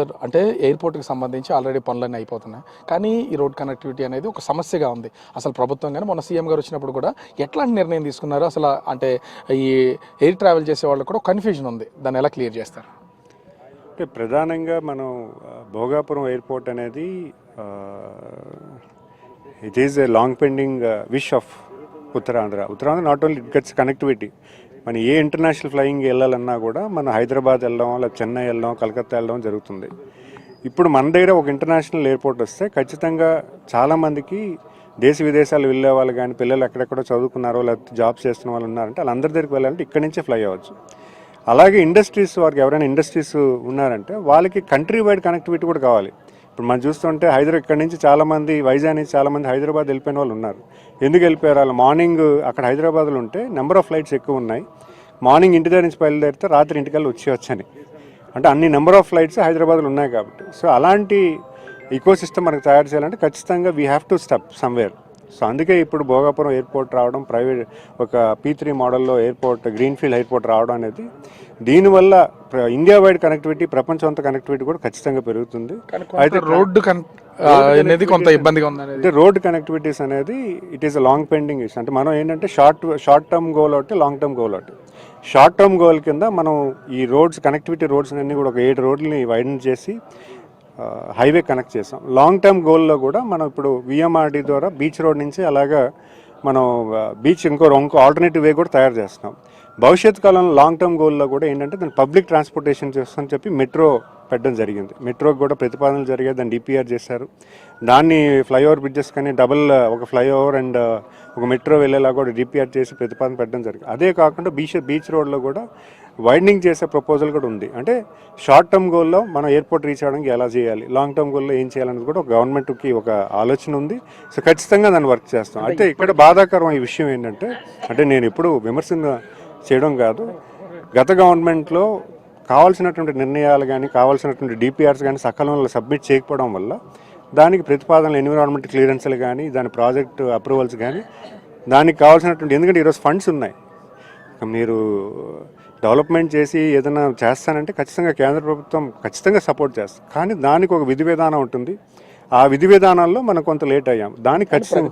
Sir అంటే ఎయిర్పోర్ట్కి సంబంధించి ఆల్రెడీ పనులన్నీ అయిపోతున్నాయి, కానీ ఈ రోడ్ కనెక్టివిటీ అనేది ఒక సమస్యగా ఉంది. అసలు ప్రభుత్వం కానీ మొన్న సీఎం గారు వచ్చినప్పుడు కూడా ఎట్లాంటి నిర్ణయం తీసుకున్నారు అసలు? అంటే ఈ ఎయిర్ ట్రావెల్ చేసే వాళ్ళకి కూడా కన్ఫ్యూజన్ ఉంది, దాన్ని ఎలా క్లియర్ చేస్తారు? అంటే ప్రధానంగా మనం భోగాపురం ఎయిర్పోర్ట్ అనేది it is a long pending wish of Uttarandhra. Not only it gets connectivity. మనం ఏ ఇంటర్నేషనల్ ఫ్లయింగ్ వెళ్ళాలన్నా కూడా మనం హైదరాబాద్ వెళ్ళడం, లేదా చెన్నై వెళ్ళడం, కలకత్తా వెళ్ళడం జరుగుతుంది. ఇప్పుడు మన దగ్గర ఒక ఇంటర్నేషనల్ ఎయిర్పోర్ట్ వస్తే ఖచ్చితంగా చాలామందికి దేశ విదేశాలు వెళ్ళే వాళ్ళు కానీ, పిల్లలు ఎక్కడెక్కడో చదువుకున్నారో లేకపోతే జాబ్స్ చేస్తున్న వాళ్ళు ఉన్నారంటే వాళ్ళందరి దగ్గరికి వెళ్ళాలంటే ఇక్కడి నుంచే ఫ్లై అవ్వచ్చు. అలాగే ఇండస్ట్రీస్, వారికి ఎవరైనా ఇండస్ట్రీస్ ఉన్నారంటే వాళ్ళకి కంట్రీ వైడ్ కనెక్టివిటీ కూడా కావాలి. ఇప్పుడు మనం చూస్తుంటే ఇక్కడ నుంచి చాలామంది, వైజాగ్ నుంచి చాలామంది హైదరాబాద్ వెళ్ళిపోయిన వాళ్ళు ఉన్నారు. ఎందుకు వెళ్ళిపోయారు? వాళ్ళు మార్నింగ్ అక్కడ హైదరాబాద్లో ఉంటే నెంబర్ ఆఫ్ ఫ్లైట్స్ ఎక్కువ ఉన్నాయి, మార్నింగ్ ఇంటి దగ్గర నుంచి బయలుదేరితే రాత్రి ఇంటికల్లా వచ్చని, అంటే అన్ని నెంబర్ ఆఫ్ ఫ్లైట్స్ హైదరాబాద్లో ఉన్నాయి కాబట్టి. సో అలాంటి ఈకో సిస్టమ్ మనకు తయారు చేయాలంటే ఖచ్చితంగా we have to step somewhere. So అందుకే ఇప్పుడు భోగాపురం ఎయిర్పోర్ట్ రావడం, ప్రైవేట్ ఒక P3 మోడల్లో ఎయిర్పోర్ట్, గ్రీన్ఫీల్డ్ ఎయిర్పోర్ట్ రావడం అనేది, దీనివల్ల ఇండియా వైడ్ కనెక్టివిటీ, ప్రపంచమంతా కనెక్టివిటీ కూడా ఖచ్చితంగా పెరుగుతుంది. అయితే రోడ్డు అనేది కొంత ఇబ్బందిగా ఉంది. అంటే రోడ్ కనెక్టివిటీస్ అనేది it is a long pending issue. అంటే మనం ఏంటంటే షార్ట్ టర్మ్ గోల్ ఒకటి, లాంగ్ టర్మ్ గోల్ ఒకటి. షార్ట్ టర్మ్ గోల్ కింద మనం ఈ రోడ్స్, కనెక్టివిటీ రోడ్స్ అన్నీ కూడా ఒక 7 రోడ్లని వైడన్ చేసి హైవే కనెక్ట్ చేసాం. లాంగ్ టర్మ్ గోల్లో కూడా మనం ఇప్పుడు VMRD ద్వారా బీచ్ రోడ్ నుంచి అలాగా మనం బీచ్ ఇంకో ఆల్టర్నేటివ్ వే కూడా తయారు చేస్తున్నాం. భవిష్యత్ కాలంలో లాంగ్ టర్మ్ గోల్లో కూడా ఏంటంటే దాన్ని పబ్లిక్ ట్రాన్స్పోర్టేషన్ చేస్తామని చెప్పి మెట్రో పెట్టడం జరిగింది. మెట్రోకి కూడా ప్రతిపాదనలు జరిగాయి, దాన్ని DPR చేశారు. దాన్ని ఫ్లైఓవర్ బ్రిడ్జెస్ కానీ ఒక ఫ్లైఓవర్ అండ్ ఒక మెట్రో వెళ్ళేలా కూడా DPR చేసి ప్రతిపాదన పెట్టడం జరిగింది. అదే కాకుండా బీచ్ రోడ్లో కూడా వైడనింగ్ చేసే ప్రపోజల్ కూడా ఉంది. అంటే షార్ట్ టర్మ్ గోల్లో మనం ఎయిర్పోర్ట్ రీచ్ అవ్వడానికి ఎలా చేయాలి, లాంగ్ టర్మ్ గోల్లో ఏం చేయాలనేది కూడా ఒక గవర్నమెంట్కి ఒక ఆలోచన ఉంది. సో ఖచ్చితంగా దాన్ని వర్క్ చేస్తాం. అయితే ఇక్కడ బాధాకరం ఈ విషయం ఏంటంటే, అంటే నేను ఎప్పుడు విమర్శన చేయడం కాదు, గత గవర్నమెంట్లో కావాల్సినటువంటి నిర్ణయాలు కానీ, కావాల్సినటువంటి DPRs కానీ సకాలంలో సబ్మిట్ చేయకపోవడం వల్ల దానికి ప్రతిపాదనలు, ఎన్విరాన్మెంట్ క్లియరెన్స్లు కానీ, దాని ప్రాజెక్ట్ అప్రూవల్స్ కానీ, దానికి కావాల్సినటువంటి, ఎందుకంటే ఈరోజు ఫండ్స్ ఉన్నాయి, మీరు డెవలప్మెంట్ చేసి ఏదైనా చేస్తానంటే ఖచ్చితంగా కేంద్ర ప్రభుత్వం ఖచ్చితంగా సపోర్ట్ చేస్తుంది. కానీ దానికి ఒక విధి విధానం ఉంటుంది. ఆ విధి విధానాల్లో మనం కొంత లేట్ అయ్యాం. దానికి ఖచ్చితంగా